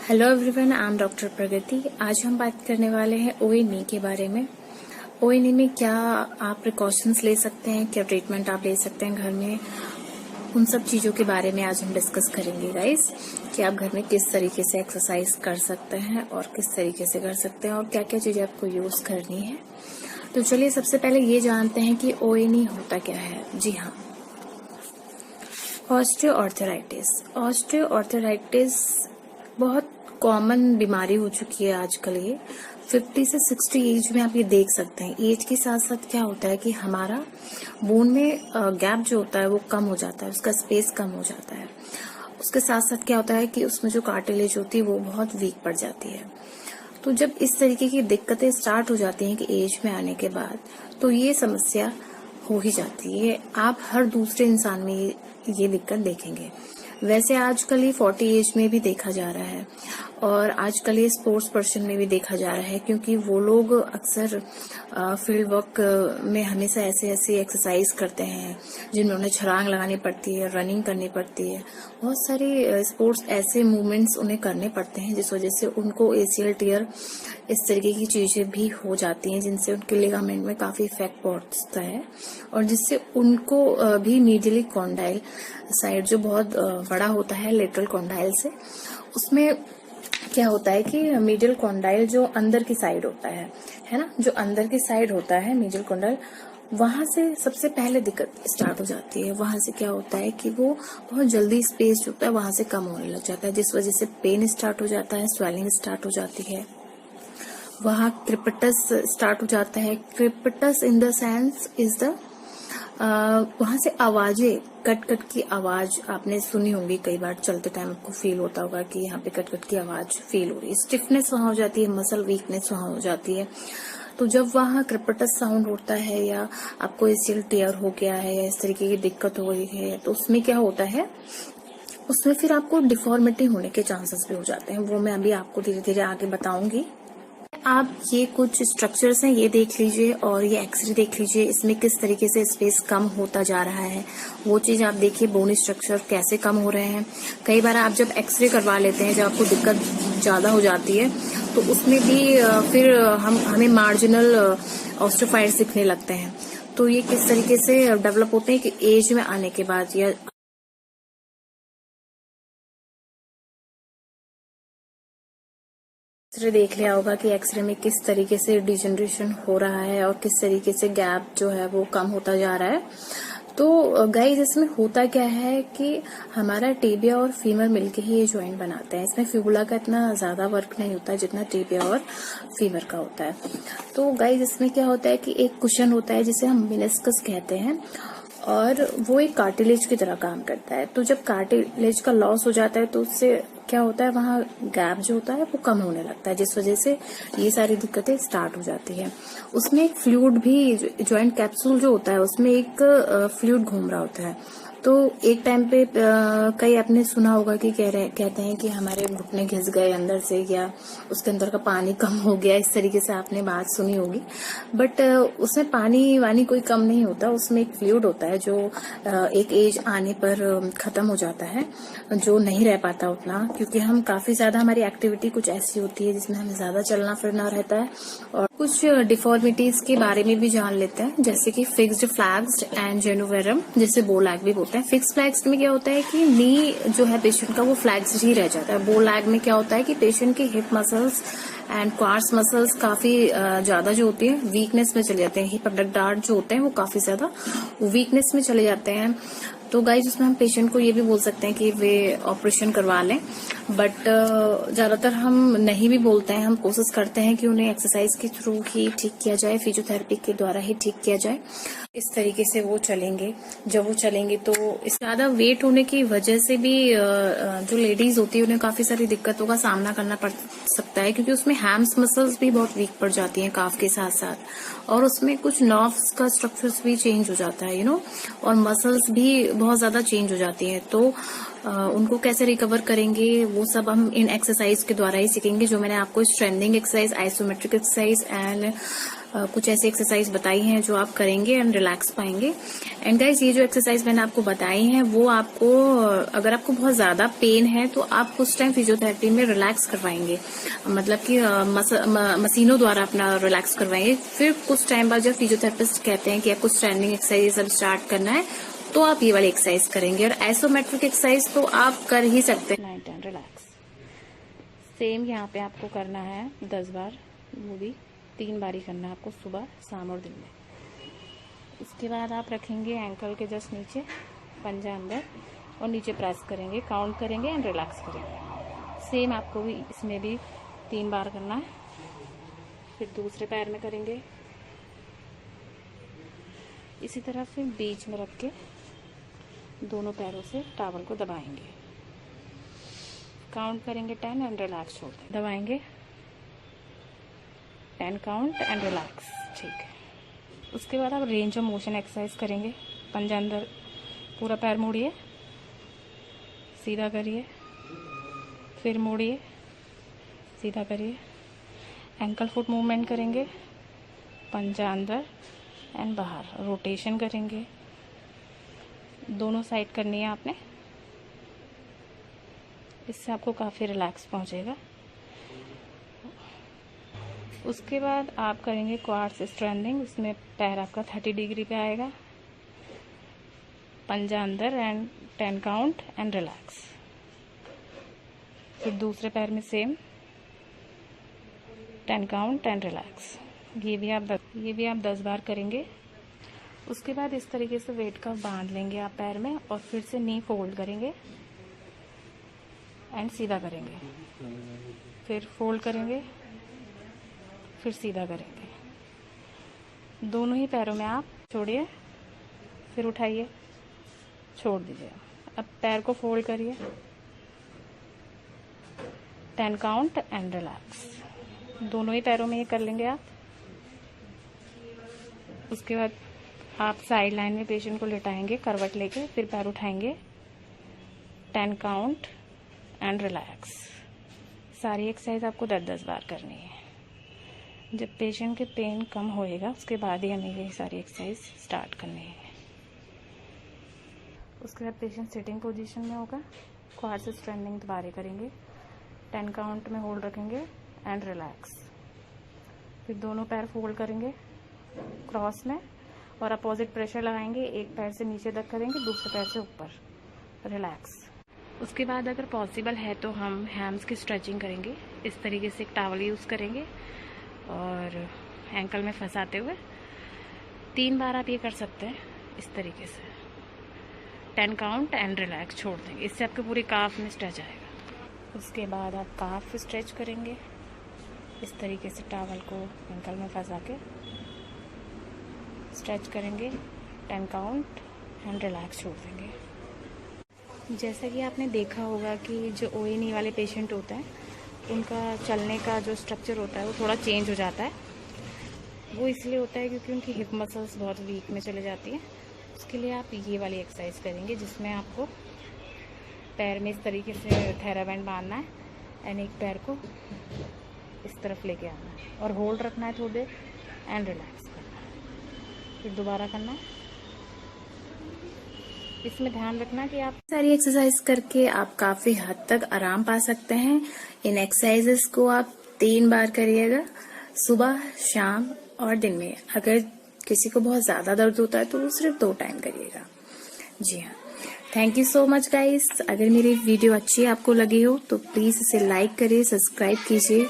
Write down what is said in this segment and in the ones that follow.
Hello everyone, I am doctor Pragati. आज हम बात करने वाले हैं ओएनई के बारे में। ओएनई में क्या आप प्रिकॉशंस ले सकते हैं, क्या ट्रीटमेंट आप ले सकते हैं घर में, उन सब चीज़ों के बारे में आज हम डिस्कस करेंगे गाइस। कि आप घर में किस तरीके से एक्सरसाइज कर सकते हैं और किस तरीके से कर सकते हैं और क्या क्या चीज़ें आपको यूज़ करनी है। तो चलिए सबसे पहले ये जानते हैं कि ओएनई होता क्या है। जी हाँ, ऑस्टियोआर्थराइटिस बहुत कॉमन बीमारी हो चुकी है आजकल। ये 50 से 60 एज में आप ये देख सकते हैं। एज के साथ साथ क्या होता है कि हमारा बोन में गैप जो होता है वो कम हो जाता है, उसका स्पेस कम हो जाता है। उसके साथ साथ क्या होता है कि उसमें जो कार्टिलेज होती है वो बहुत वीक पड़ जाती है। तो जब इस तरीके की दिक्कतें स्टार्ट हो जाती हैं कि एज में आने के बाद, तो ये समस्या हो ही जाती है। आप हर दूसरे इंसान में ये दिक्कत देखेंगे। वैसे आजकल ये 40 एज में भी देखा जा रहा है और आजकल ये स्पोर्ट्स पर्सन में भी देखा जा रहा है, क्योंकि वो लोग अक्सर फील्ड वर्क में हमेशा ऐसे एक्सरसाइज करते हैं जिनमें उन्हें छलांग लगानी पड़ती है, रनिंग करनी पड़ती है। बहुत सारे स्पोर्ट्स ऐसे मूवमेंट्स उन्हें करने पड़ते हैं जिस वजह से उनको एसीएल टियर इस तरीके की चीजें भी हो जाती हैं, जिनसे उनके लिगामेंट में काफी इफेक्ट पहुंचता है और जिससे उनको भी मीडियली कॉन्डाइल साइड जो बहुत बड़ा होता है लेटरल कॉन्डाइल से, उसमें क्या होता है कि मीडियल कॉन्डाइल जो अंदर की साइड होता है ना, जो अंदर की साइड होता है मीडियल कॉन्डाइल, वहां से सबसे पहले दिक्कत स्टार्ट हो जाती है। वहां से क्या होता है कि वो बहुत जल्दी स्पेस जो होता है वहां से कम होने लग जाता है, जिस वजह से पेन स्टार्ट हो जाता है, स्वेलिंग स्टार्ट हो जाती है। वहां क्रिपिटस स्टार्ट हो जाता है। Crepitus in the sense is the वहां से आवाजें, कट कट की आवाज आपने सुनी होगी कई बार, चलते टाइम आपको फील होता होगा कि यहाँ पे कट कट की आवाज फील हो रही है। स्टिफनेस वहां हो जाती है, मसल वीकनेस वहां हो जाती है। तो जब वहां क्रिपिटस साउंड होता है या आपको एसीएल टियर हो गया है या इस तरीके की दिक्कत हो रही है, तो उसमें क्या होता है, उसमें फिर आपको डिफॉर्मिटी होने के चांसेस भी हो जाते हैं। वो मैं अभी आपको धीरे धीरे आगे बताऊंगी। आप ये कुछ स्ट्रक्चर्स हैं, ये देख लीजिए और ये एक्सरे देख लीजिए, इसमें किस तरीके से स्पेस कम होता जा रहा है। वो चीज आप देखिए, बोन स्ट्रक्चर कैसे कम हो रहे हैं। कई बार आप जब एक्सरे करवा लेते हैं, जब आपको दिक्कत ज्यादा हो जाती है, तो उसमें भी फिर हमें मार्जिनल ऑस्टियोफाइट्स दिखने लगते हैं। तो ये किस तरीके से डेवलप होते हैं कि एज में आने के बाद या एक्सरे देख लिया होगा कि एक्सरे में किस तरीके से डिजनरेशन हो रहा है और किस तरीके से गैप जो है वो कम होता जा रहा है। तो गाइस, इसमें होता क्या है कि हमारा टिबिया और फीमर मिलके ही ये जॉइंट बनाते हैं। इसमें फिबुला का इतना ज्यादा वर्क नहीं होता जितना टिबिया और फीमर का होता है। तो गाइस, इसमें क्या होता है कि एक कुशन होता है जिसे हम मेनिस्कस कहते हैं और वो एक कार्टिलेज की तरह काम करता है। तो जब कार्टिलेज का लॉस हो जाता है तो उससे क्या होता है, वहां गैप जो होता है वो कम होने लगता है, जिस वजह से ये सारी दिक्कतें स्टार्ट हो जाती है। उसमें एक फ्लूइड भी, जॉइंट कैप्सूल जो होता है उसमें एक फ्लूइड घूम रहा होता है। तो एक टाइम पे कई आपने सुना होगा कि कहते हैं कि हमारे घुटने घिस गए अंदर से, या उसके अंदर का पानी कम हो गया, इस तरीके से आपने बात सुनी होगी। बट उसमें पानी वानी कोई कम नहीं होता, उसमें एक फ्लूइड होता है जो एक एज आने पर खत्म हो जाता है, जो नहीं रह पाता उतना, क्योंकि हम काफी ज्यादा, हमारी एक्टिविटी कुछ ऐसी होती है जिसमें हमें ज्यादा चलना फिरना रहता है। और कुछ डिफॉर्मिटीज के बारे में भी जान लेते हैं, जैसे कि फिक्स्ड, फ्लैक्स्ड एंड जेनोवेरम, जिसे बो लैग भी बोलते हैं। फिक्स्ड फ्लैक्स्ड में क्या होता है कि नी जो है पेशेंट का वो फ्लैक्स्ड ही रह जाता है। बो लैग में क्या होता है कि पेशेंट के hip muscles and quads muscles काफी ज्यादा जो होती है वीकनेस में चले जाते हैं। हिप एब्डक्टार जो होते हैं वो काफी ज्यादा वीकनेस में चले जाते हैं। तो गाइज, उसमें हम पेशेंट को ये भी बोल सकते हैं कि वे ऑपरेशन करवा लें, बट ज्यादातर हम नहीं भी बोलते हैं। हम कोशिश करते हैं कि उन्हें एक्सरसाइज के थ्रू ही ठीक किया जाए, फिजियोथेरेपी के द्वारा ही ठीक किया जाए। इस तरीके से वो चलेंगे। जब वो चलेंगे तो इस ज्यादा वेट होने की वजह से भी जो लेडीज होती है उन्हें काफी सारी दिक्कतों का सामना करना पड़ सकता है, क्योंकि उसमें हैम्स मसल्स भी बहुत वीक पड़ जाती हैं काफ के साथ साथ, और उसमें कुछ नर्व्स का स्ट्रक्चर्स भी चेंज हो जाता है और मसल्स भी बहुत ज्यादा चेंज हो जाती है। तो उनको कैसे रिकवर करेंगे वो सब हम इन एक्सरसाइज के द्वारा ही सीखेंगे, जो मैंने आपको strengthening exercise, isometric exercise and कुछ ऐसी एक्सरसाइज बताई हैं जो आप करेंगे एंड रिलैक्स पाएंगे। एंड गाइस, ये जो एक्सरसाइज मैंने आपको बताई हैं वो आपको, अगर आपको बहुत ज्यादा पेन है तो आप कुछ टाइम फिजियोथेरेपी में रिलैक्स करवाएंगे, मतलब कि मशीनों द्वारा अपना रिलैक्स करवाएंगे। फिर कुछ टाइम बाद जब फिजियोथेरेपिस्ट कहते हैं कि आपको स्टैंडिंग एक्सरसाइज अब स्टार्ट करना है तो आप ये वाली एक्सरसाइज करेंगे। और आइसोमेट्रिक एक्सरसाइज तो आप कर ही सकते हैं। 9 10 रिलैक्स। सेम यहाँ पे आपको करना है 10 बार, वो भी 3 बार ही करना है आपको, सुबह शाम और दिन में। उसके बाद आप रखेंगे एंकल के जस्ट नीचे, पंजा अंदर और नीचे प्रेस करेंगे, काउंट करेंगे एंड रिलैक्स करेंगे। सेम आपको भी इसमें भी 3 बार करना है। फिर दूसरे पैर में करेंगे इसी तरह, फिर बीच में रख के दोनों पैरों से टॉवल को दबाएंगे, काउंट करेंगे 10 एंड रिलैक्स छोड़ दें, दबाएंगे 10 काउंट एंड रिलैक्स। ठीक है। उसके बाद आप रेंज ऑफ मोशन एक्सरसाइज करेंगे। पंजा अंदर, पूरा पैर मोड़िए, सीधा करिए, फिर मोड़िए, सीधा करिए, एंकल फुट मूवमेंट करेंगे, पंजा अंदर एंड बाहर, रोटेशन करेंगे, दोनों साइड करनी है आपने। इससे आपको काफ़ी रिलैक्स पहुंचेगा। उसके बाद आप करेंगे क्वाड्स स्ट्रेंथिंग। उसमें पैर आपका 30 डिग्री पे आएगा, पंजा अंदर एंड 10 काउंट एंड रिलैक्स। फिर दूसरे पैर में सेम 10 काउंट एंड रिलैक्स। ये भी आप 10 बार करेंगे। उसके बाद इस तरीके से वेट का बांध लेंगे आप पैर में और फिर से नी फोल्ड करेंगे एंड सीधा करेंगे, फिर फोल्ड करेंगे, फिर सीधा करेंगे। दोनों ही पैरों में आप छोड़िए, फिर उठाइए, छोड़ दीजिए। अब पैर को फोल्ड करिए, 10 काउंट एंड रिलैक्स। दोनों ही पैरों में ये कर लेंगे आप। उसके बाद आप साइड लाइन में पेशेंट को लेटाएंगे करवट लेके, फिर पैर उठाएंगे, 10 काउंट एंड रिलैक्स। सारी एक्सरसाइज आपको 10-10 बार करनी है। जब पेशेंट के पेन कम होएगा उसके बाद ही हमें ये सारी एक्सरसाइज स्टार्ट करनी है। उसके बाद पेशेंट सिटिंग पोजीशन में होगा, क्वाड्स स्ट्रेंथिंग दोबारा करेंगे, 10 काउंट में होल्ड रखेंगे एंड रिलैक्स। फिर दोनों पैर फोल्ड करेंगे क्रॉस में और अपोजिट प्रेशर लगाएंगे, एक पैर से नीचे तक करेंगे, दूसरे पैर से ऊपर, रिलैक्स। उसके बाद अगर पॉसिबल है तो हम हैम्स की स्ट्रेचिंग करेंगे। इस तरीके से एक टॉवल यूज़ करेंगे और एंकल में फंसाते हुए 3 बार आप ये कर सकते हैं इस तरीके से, 10 काउंट एंड रिलैक्स छोड़ देंगे। इससे आपके पूरी काफ में स्ट्रेच आएगा। उसके बाद आप काफ स्ट्रेच करेंगे इस तरीके से, टॉवल को एंकल में फंसा के स्ट्रेच करेंगे, 10 काउंट एंड रिलैक्स छोड़ देंगे। जैसा कि आपने देखा होगा कि जो OA वाले पेशेंट होते हैं उनका चलने का जो स्ट्रक्चर होता है वो थोड़ा चेंज हो जाता है। वो इसलिए होता है क्योंकि उनकी हिप मसल्स बहुत वीक में चले जाती हैं। उसके लिए आप ये वाली एक्सरसाइज करेंगे जिसमें आपको पैर में इस तरीके से थेराबैंड बांधना है एंड एक पैर को इस तरफ लेके आना है और होल्ड रखना है थोड़ी देर एंड रिलैक्स करना है, फिर दोबारा करना है। इसमें ध्यान रखना कि आप सारी एक्सरसाइज करके आप काफी हद तक आराम पा सकते हैं। इन एक्सरसाइजेस को आप 3 बार करिएगा, सुबह, शाम और दिन में। अगर किसी को बहुत ज्यादा दर्द होता है तो वो सिर्फ 2 टाइम करिएगा। जी हाँ, thank you so much guys. अगर मेरी वीडियो अच्छी आपको लगी हो तो प्लीज इसे लाइक करिए, सब्सक्राइब कीजिए,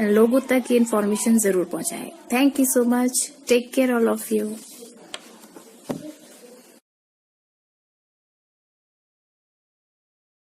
लोगों तक ये इन्फॉर्मेशन जरूर पहुंचाएं। Thank you so much. Take care all of you.